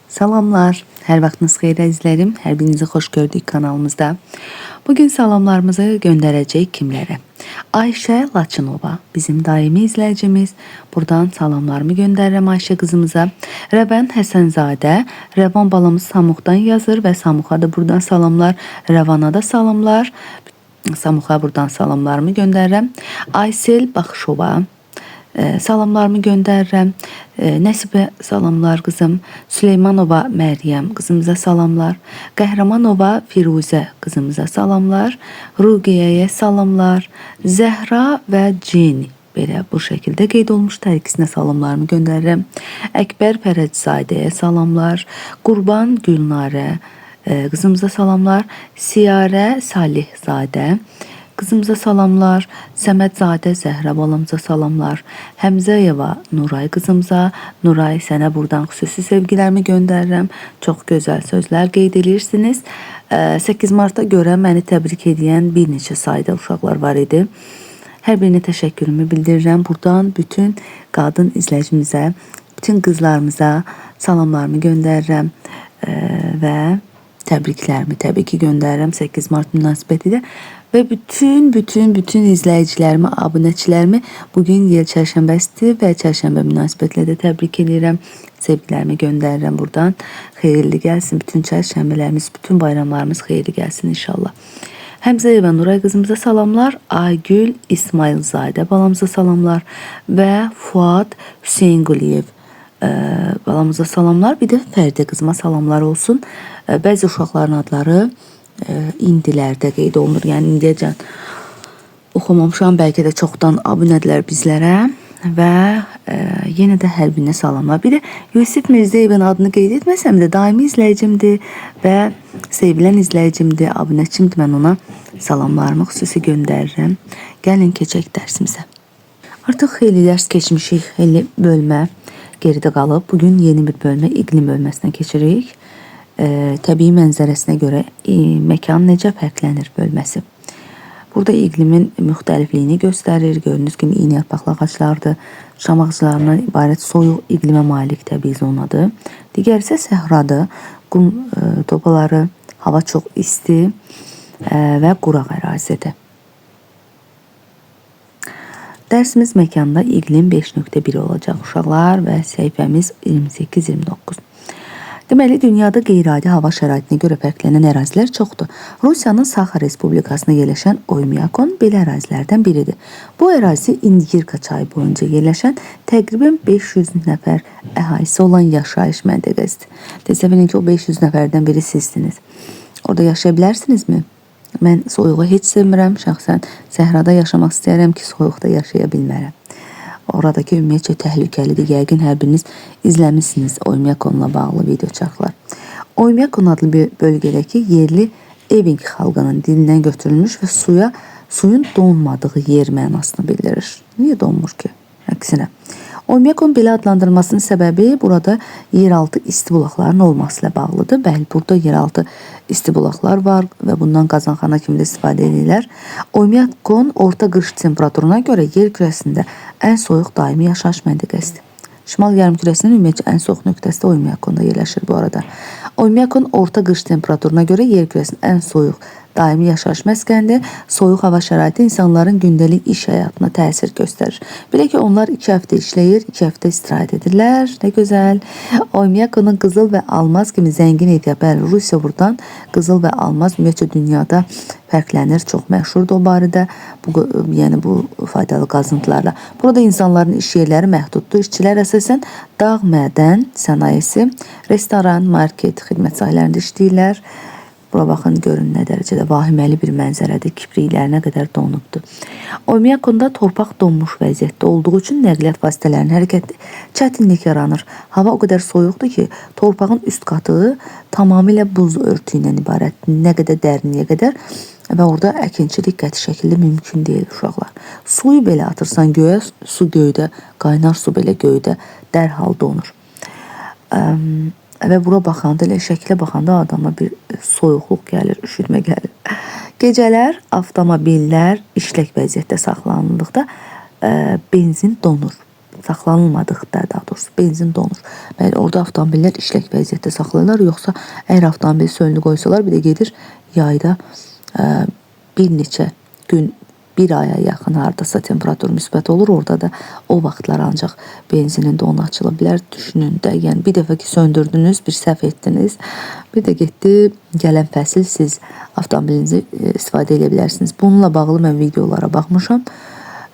Salamlar, hər vaxtınız xeyir əzizlərim, hər birinizi xoş gördük kanalımızda. Bugün salamlarımızı göndərəcək kimlərə? Ayşə Laçınova, bizim daimi izləyicimiz. Buradan salamlarımı göndərirəm Ayşə qızımıza. Rəvan Həsənzadə, Rəvan balamız Samuqdan yazır və Samuqa da buradan salamlar, Rəvana da salamlar. Samuqa buradan salamlarımı göndərirəm. Aysel Baxışova, salamlarımı göndərirəm. Nəsibə salamlar qızım. Süleymanova Məryəm qızımıza salamlar. Qəhrəmanova Firuzə qızımıza salamlar. Ruqiyyəyə salamlar. Zəhra və Cini belə bu şəkildə qeyd olmuş. Hər ikisinə salamlarımı göndərirəm. Əkbər Fərədzadəyə salamlar. Qurban Gülnarə qızımıza salamlar. Siyarə Salihzadə qızımıza salamlar. Səmədzadə Zəhra balamıza salamlar. Həmzəyeva Nuray qızımıza. Nuray, sənə buradan xüsusi sevgilərimi göndərirəm. Çox gözəl sözlər qeyd edirsiniz. 8 Mart'a görə məni təbrik edən bir neçə sayda uşaqlar var idi. Hər birinə təşəkkürümü bildirirəm. Buradan bütün qadın izləyicimizə, bütün qızlarımıza salamlarımı göndərirəm və təbriklərimi təbii ki göndərirəm 8 Mart münasibətilə. Ve bütün izləyicilərimi, abunəçilərimi bugün Yel Çərşənbəsidir və Çərşənbə münasibətilə də təbrik edirəm. Sevgilərimi göndərirəm buradan. Xeyirli gəlsin bütün çərşənbələrimiz, bütün bayramlarımız xeyirli gəlsin inşallah. Həmzəyeva Nuray qızımıza salamlar. Aygül İsmailzadə balamıza salamlar və Fuad Hüseynquliyev balamıza salamlar. Bir də Fərdə qızıma salamlar olsun. Bəzi uşaqların adları indilərdə qeyd olunur. Yəni indiyəcən oxumamışam, bəlkə də çoxdan abunədilər bizlərə və yenə də hər birinə salamlar. Bir də Yusif Mirzəyevin adını qeyd etməsəm də daimi izləyicimdir və sevilən izləyicimdir, abunəçimdir. Mən ona salamlarımı xüsusi göndərirəm. Gəlin keçək dərsimizə. Artıq xeyli dərs keçmişik, xeyli bölmə geridə qalıb. Bugün yeni bir bölmə, iqlim bölməsinə keçirik. Təbii mənzərəsinə görə məkan necə fərqlənir bölməsi. Burada iqlimin müxtəlifliyini göstərir. Gördüyünüz kimi iynə yarpaqlı ağaclardır. Şam ağaclarından ibarət soyuq iqlimə malik təbii zonadır. Digər isə səhradır. Qum topaları, hava çox isti və quraq ərazidir. Dərsimiz məkanda iqlim 5.1 olacaq uşaqlar və səhifəmiz 28-29. Deməli, dünyada qeyri-adi hava şəraitinə görə fərqlənən ərazilər çoxdur. Rusiyanın Saxa Respublikasında yerləşən Oymyakon belə ərazilərdən biridir. Bu ərazi İndigirka çayı boyunca yerləşən təqribən 500 nəfər əhalisi olan yaşayış məntəqəsidir. Təsəvvür ki, o 500 nəfərdən biri sizsiniz. Orada yaşaya bilərsinizmi? Mən soyuğu heç sevmirəm. Şəxsən səhrada yaşamaq istəyərəm ki, soyuqda yaşaya bilmərəm. Oradakı ümumiyyətcə təhlükəlidir. Yəqin hər biriniz izləmişsiniz Oymyakonla bağlı video çarxlar. Oymyakon adlı bir bölgədəki yerli Eving xalqının dilindən götürülmüş və suyun donmadığı yer mənasını bildirir. Niyə donmur ki? Əksinə. Oymyakon belə adlandırılmasının səbəbi burada yeraltı istibulaqların olması ilə bağlıdır. Bəli, burada yeraltı istibulaqlar var və bundan qazanxana kimi də istifadə edirlər. Oymyakon orta qış temperaturuna görə yer kürəsində ən soyuq daimi yaşayış məntəqəsidir. Şimal yarımkürəsinin ümumiyyətcə ən soyuq nöqtəsi də Oymyakonda yerləşir bu arada. Oymyakon orta qış temperaturuna görə yer kürəsinin ən soyuq daimi yaşayış məskənidir. Soyuq hava şəraiti insanların gündəlik iş həyatına təsir göstərir. Belə ki, onlar 2 həftə işləyir, 2 həftə istirahət edirlər. Nə gözəl. Oymyakonun qızıl və almaz kimi zəngin edir. Bəli, Rusiya buradan qızıl və almaz ümumiyyətcə dünyada fərqlənir. Çox məşhurdur o barədə. Yəni bu faydalı qazıntılarla. Burada insanların iş yerləri məhduddur. İşçilər əsasən dağ mədən sənayesi, restoran, market, xidmət sahələrində işləyirlər. Bura baxın, görün nə dərəcədə vahiməli bir mənzərədir. Kipriklər nə qədər donubdur. Oymyakonda torpaq donmuş vəziyyətdə olduğu üçün nəqliyyat vasitələrinin hərəkəti çətinlik yaranır. Hava o qədər soyuqdur ki, torpağın üst qatı tamamilə buz örtüyü ilə ibarət. Nə qədər dərinliyə qədər və orada əkinçilik qəti şəkildə mümkün deyil uşaqlar. Suyu belə atırsan göyə, su göydə, qaynar su belə göydə dərhal donur. Və bura baxanda, elə şəklə baxanda adama bir soyuqluq gəlir, üşütmə gəlir. Gecələr avtomobillər işlək vəziyyətdə saxlanıldıqda benzin donur. saxlanılmadıqda, daha doğrusu benzin donur. Bəli, orada avtomobillər işlək vəziyyətdə saxlayırlar, yoxsa əgər avtomobil sönülü qoysalar, bir də gedir yayda bir neçə gün, bir aya yaxın hardasa temperatur müsbət olur. Orada da o vaxtlar ancaq benzinin donu açıla bilər. Düşünün də, yəni bir dəfə ki söndürdünüz, bir səhv etdiniz, bir də getdi, gələn fəsil siz avtomobilinizi istifadə edə bilərsiniz. Bununla bağlı mən videolara baxmışam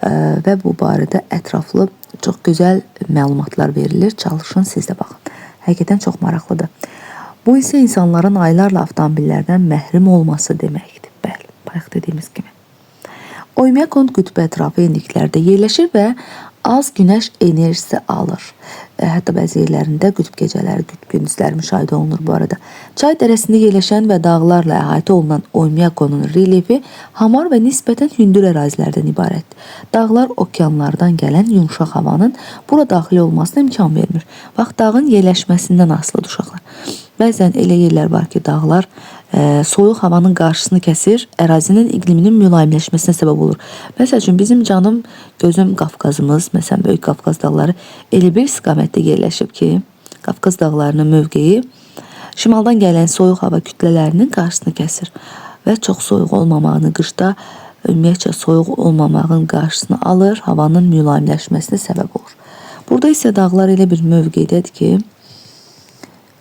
və bu barədə ətraflı çox gözəl məlumatlar verilir. Çalışın, siz də baxın. Həqiqətən çox maraqlıdır. Bu isə insanların aylarla avtomobillərdən məhrum olması deməkdir. Bəli, bayaq dediyimiz kimi. Oymyakon qütb ətrafı enliklərdə yerləşir və az günəş enerjisi alır. Hətta bəzi yerlərində qütb gecələri, qütb gündüzləri müşahidə olunur bu arada. Çay dərəsində yerləşən və dağlarla əhatə olunan Oymyakonun relyefi hamar və nisbətən hündür ərazilərdən ibarətdir. Dağlar okeanlardan gələn yumşaq havanın bura daxil olmasına imkan vermir. Vaxt dağın yerləşməsindən asılıdır uşaqlar. Bəzən elə yerlər var ki, dağlar soyuq havanın qarşısını kəsir, ərazinin iqliminin mülayimləşməsinə səbəb olur. Məsəl üçün, bizim canım gözüm Qafqazımız, məsələn, Böyük Qafqaz dağları elə bir istiqamətdə yerləşib ki, Qafqaz dağlarının mövqeyi şimaldan gələn soyuq hava kütlələrinin qarşısını kəsir və çox soyuq olmamağını, qışda ümumiyyətcə soyuq olmamağın qarşısını alır, havanın mülayimləşməsinə səbəb olur. Burada isə dağlar elə bir mövqeydədir ki,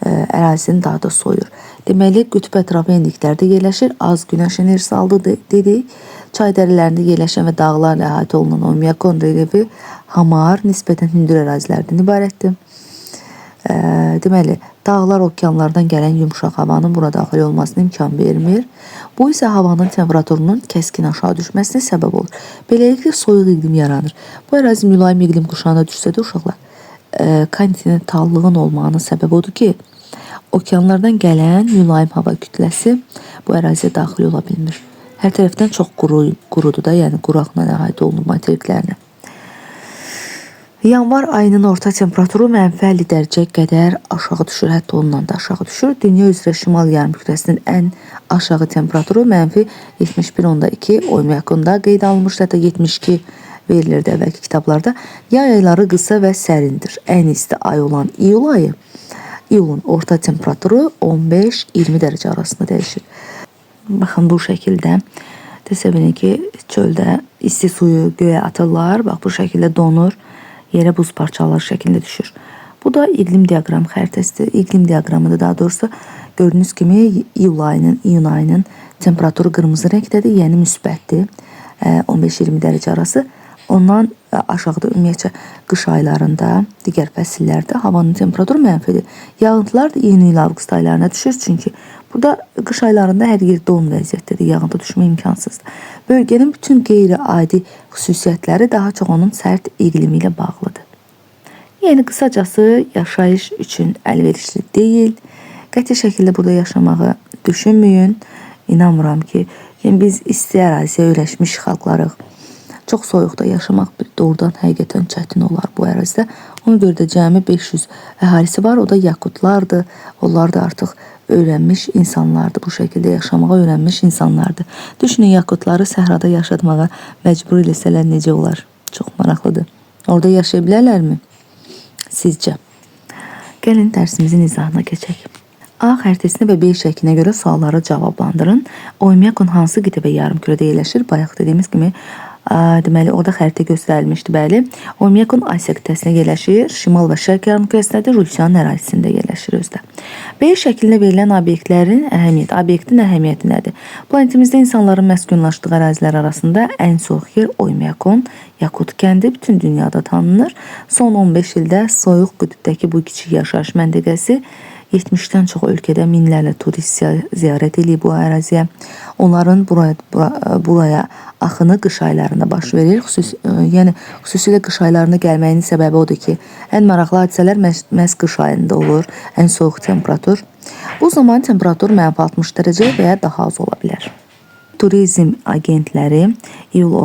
ərazinin daha da soyur. Deməli, qütb ətrafı enliklərdə yerləşir, az günəş enerjisi aldı dedik. Çay dərələrində yerləşən və dağlarla əhatə olunan Oymyakon relyefi hamar, nisbətən hündür ərazilərdən ibarətdir. Deməli, dağlar okeanlardan gələn yumşaq havanın bura daxil olmasına imkan vermir. Bu isə havanın temperaturunun kəskin aşağı düşməsinə səbəb olur. Beləliklə, soyuq iqlim yaranır. Bu ərazi mülayim iqlim quşağına düşsə də uşaqlar, kontinentallığın olmağının səbəbi odur ki, okeanlardan gələn mülayim hava kütləsi bu əraziyə daxil ola bilmir. Hər tərəfdən çox qurudur da, yəni quraqla əhatə olunur materiklərlə. Yanvar ayının orta temperaturu -50 dərəcə qədər aşağı düşür, hətta ondan da aşağı düşür. Dünya üzrə şimal yarımkürəsinin ən aşağı temperaturu -71,2 Oymyakonda qeyd alınmışdır, hətta 72 verilirdi əvvəlki kitablarda. Yay ayları qısa və sərindir. Ən isti ay olan iyul ayı, iyulun orta temperaturu 15-20 dərəcə arasında dəyişir. Baxın, bu şəkildə təsəvvür ki, çöldə isti suyu göyə atırlar. Bax, bu şəkildə donur, yerə buz parçaları şəklində düşür. Bu da iqlim diaqram xəritəsidir. İqlim diaqramıdır daha doğrusu. Gördüyünüz kimi iyun ayının temperaturu qırmızı rəngdədir, yəni müsbətdir. 15-20 dərəcə arası. Ondan aşağıda ümumiyyətcə qış aylarında, digər fəsillərdə havanın temperaturu mənfidir. Yağıntılar da iyun ilə avqust aylarına düşür, çünki burada qış aylarında hər yer don vəziyyətdədir, yağıntı düşmə imkansızdır. Bölgənin bütün qeyri-adi xüsusiyyətləri daha çox onun sərt iqlimi ilə bağlıdır. Yəni, qısacası yaşayış üçün əlverişli deyil. Qəti şəkildə burada yaşamağı düşünməyin. İnanmıram ki, yəni biz isti əraziyə öyrəşmiş xalqlarıq. Çox soyuqda yaşamaq doğrudan həqiqətən çətin olar bu ərazidə. Ona görə də cəmi 500 əhalisi var, o da yakutlardır. Onlar da artıq öyrənmiş insanlardır, bu şəkildə yaşamağa öyrənmiş insanlardır. Düşünün, yakutları səhrada yaşatmağa məcbur eləsələr necə olar? Çox maraqlıdır. Orada yaşaya bilərlərmi? Sizcə? Gəlin dərsimizin izahına keçək. A xəritəsinə və B şəklinə görə sualları cavablandırın. Oymyakon hansı qitə və yarımkürədə yerləşir? Bayaq dediyimiz kimi, deməli, orada xəritə göstərilmişdi, bəli. Oymyakon Asiya qitəsində yerləşir, şimal və şərq yarımkürəsində Rusiyanın ərazisində yerləşir özdə. B şəklinə verilən obyektin əhəmiyyəti nədir? Planetimizdə insanların məskunlaşdığı ərazilər arasında ən soyuq yer Oymyakon, Yakut kəndi bütün dünyada tanınır. Son 15 ildə soyuq qütbdəki bu kiçik yaşayış məntəqəsi 70-dən çox ölkədə minlərlə turist ziyarət edib bu əraziyə. Onların buraya axını qış aylarında baş verir. Yəni, xüsusilə qış aylarında gəlməyinin səbəbi odur ki, ən maraqlı hadisələr məhz qış ayında olur, ən soyuq temperatur. Bu zaman temperatur -60 dərəcə və ya daha az ola bilər. Turizm agentləri iyulun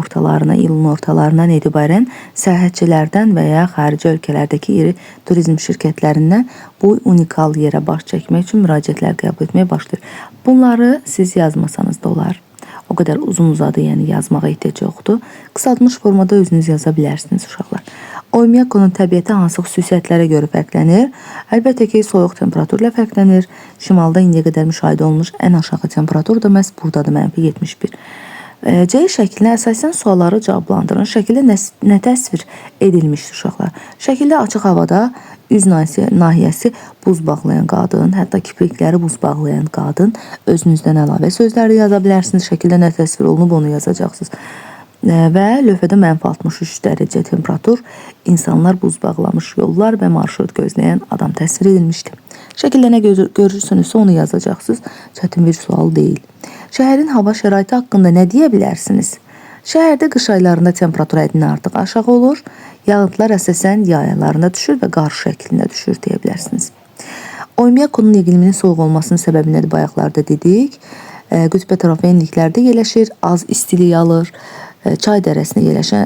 ortalarından etibarən səyahətçilərdən və ya xarici ölkələrdəki iri turizm şirkətlərindən bu unikal yerə baş çəkmək üçün müraciətlər qəbul etməyə başlayır. Bunları siz yazmasanız da olar. O qədər uzun uzadı, yəni yazmağa ehtiyac yoxdur. Qısaltmış formada özünüz yaza bilərsiniz uşaqlar. Oymyakonun təbiəti hansı xüsusiyyətlərə görə fərqlənir? Əlbəttə ki, soyuq temperaturla fərqlənir. Şimalda indiyə qədər müşahidə olunmuş ən aşağı temperatur da məhz buradadır, -71. C şəklinə əsasən sualları cavablandırın. Şəkildə nə təsvir edilmişdir uşaqlar? Şəkildə açıq havada üz nahiyəsi buz bağlayan qadın, hətta kiprikləri buz bağlayan qadın. Özünüzdən əlavə sözləri yaza bilərsiniz. Şəkildə nə təsvir olunub onu yazacaqsınız. Və lövhədə -63 dərəcə temperatur, insanlar buz bağlamış yollar və marşrut gözləyən adam təsvir edilmişdir. Şəkildə nə görürsünüzsə onu yazacaqsınız. Çətin bir sual deyil. Şəhərin hava şəraiti haqqında nə deyə bilərsiniz? Şəhərdə qış aylarında temperatur həddindən artıq aşağı olur. Yağıntılar əsasən yay aylarında düşür və qar şəklində düşür deyə bilərsiniz. Oymyakonun iqliminin soyuq olmasının səbəbi nədir? Bayaqlarda dedik. Qütb ətrafı enliklərdə yerləşir, az istilik alır. Çay dərəsində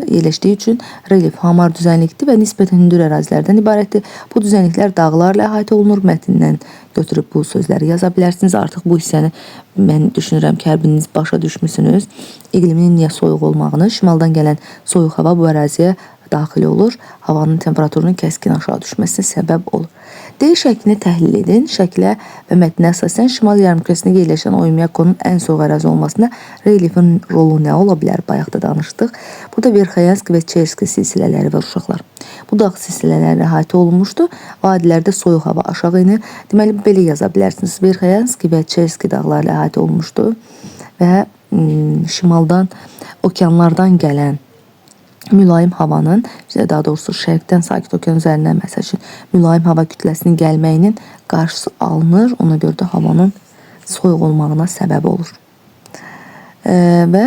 yerləşdiyi üçün relyef hamar düzənlikdir və nisbətən hündür ərazilərdən ibarətdir. Bu düzənliklər dağlarla əhatə olunur. Mətndən götürüb bu sözləri yaza bilərsiniz. Artıq bu hissəni mən düşünürəm ki, hər biriniz başa düşmüsünüz. İqliminin niyə soyuq olmağını, şimaldan gələn soyuq hava bu əraziyə daxil olur. Havanın temperaturunun kəskin aşağı düşməsinə səbəb olur. D şəklini təhlil edin. Şəklə və mətnə əsasən şimal yarımkürəsində yerləşən Oymyakonun ən soyuq ərazi olmasında relyefin rolu nə ola bilər? Bayaqda danışdıq. Burada Verxayanski və Çerski silsilələri var uşaqlar. Bu dağ silsilələri əhatə olunmuşdur. Vadilərdə soyuq hava aşağı inir. Deməli, belə yaza bilərsiniz. Verxayanski və Çerski dağlarla əhatə olunmuşdur və şimaldan, okeanlardan gələn mülayim havanın, daha doğrusu şərqdən Sakit Okean üzərindən məsəl üçün mülayim hava kütləsinin gəlməyinin qarşısı alınır. Ona görə də havanın soyuq olmağına səbəb olur. Və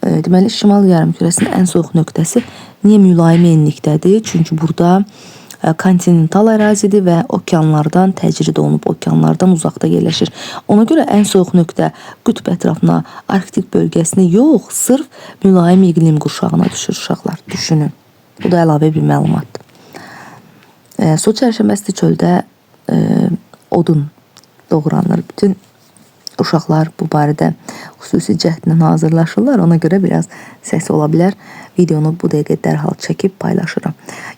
deməli, şimal yarımkürəsinin ən soyuq nöqtəsi niyə mülayim enlikdədir? Çünki burada kontinental ərazidir və okeanlardan təcrid olunub, okeanlardan uzaqda yerləşir. Ona görə ən soyuq nöqtə qütb ətrafına, Arktik bölgəsinə yox, sırf mülayim iqlim qurşağına düşür uşaqlar. Düşünün. Bu da əlavə bir məlumatdır. Su çərşənbəsi çöldə odun doğranır. Bütün uşaqlar bu barədə xüsusi cəhdlə hazırlaşırlar. Ona görə biraz səs ola bilər. Videonu bu dəqiqə dərhal çəkib paylaşıram.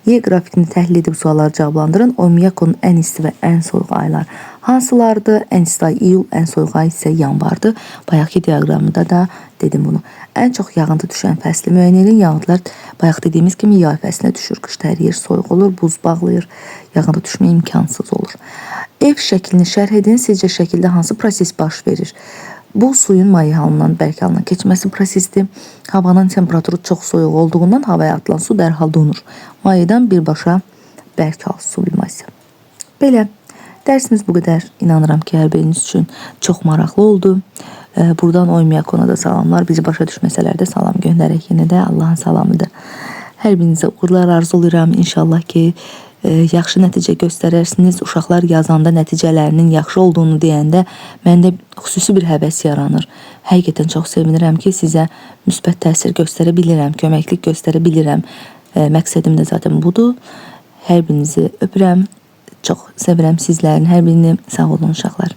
Y qrafikini təhlil edib sualları cavablandırın. Oymyakonun ən isti və ən soyuq aylar hansılardır? Ən isti ay iyul, ən soyuq ay isə yanvardır. Bayaqki diaqramda da dedim bunu. Ən çox yağıntı düşən fəsli müəyyən edin. Yağıntılar bayaq dediyimiz kimi yay fəslinə düşür. Qışda hər yer soyuq olur, buz bağlayır. Yağıntı düşmə imkansız olur. F şəklini şərh edin. Sizcə şəkildə hansı proses baş verir? Bu suyun maye halından bərk halına keçməsi prosesdir. Havanın temperaturu çox soyuq olduğundan havaya atılan su dərhal donur. Mayeden birbaşa bərk hal sublimasya. Belə, dərsimiz bu qədər. İnanıram ki, hər biriniz üçün çox maraqlı oldu. Buradan Oymyakona da salamlar. Bizi başa düşməsələr də salam göndərək yenə də. Allahın salamıdır. Hər birinizə uğurlar arzulayıram. İnşallah ki, yaxşı nəticə göstərərsiniz. Uşaqlar yazanda nəticələrinin yaxşı olduğunu deyəndə məndə xüsusi bir həvəs yaranır. Həqiqətən çox sevinirəm ki, sizə müsbət təsir göstərə bilirəm, köməklik göstərə bilirəm. Məqsədim də zaten budur. Hər birinizi öpürəm. Çox sevirəm sizlərin hər birini. Sağ olun uşaqlar.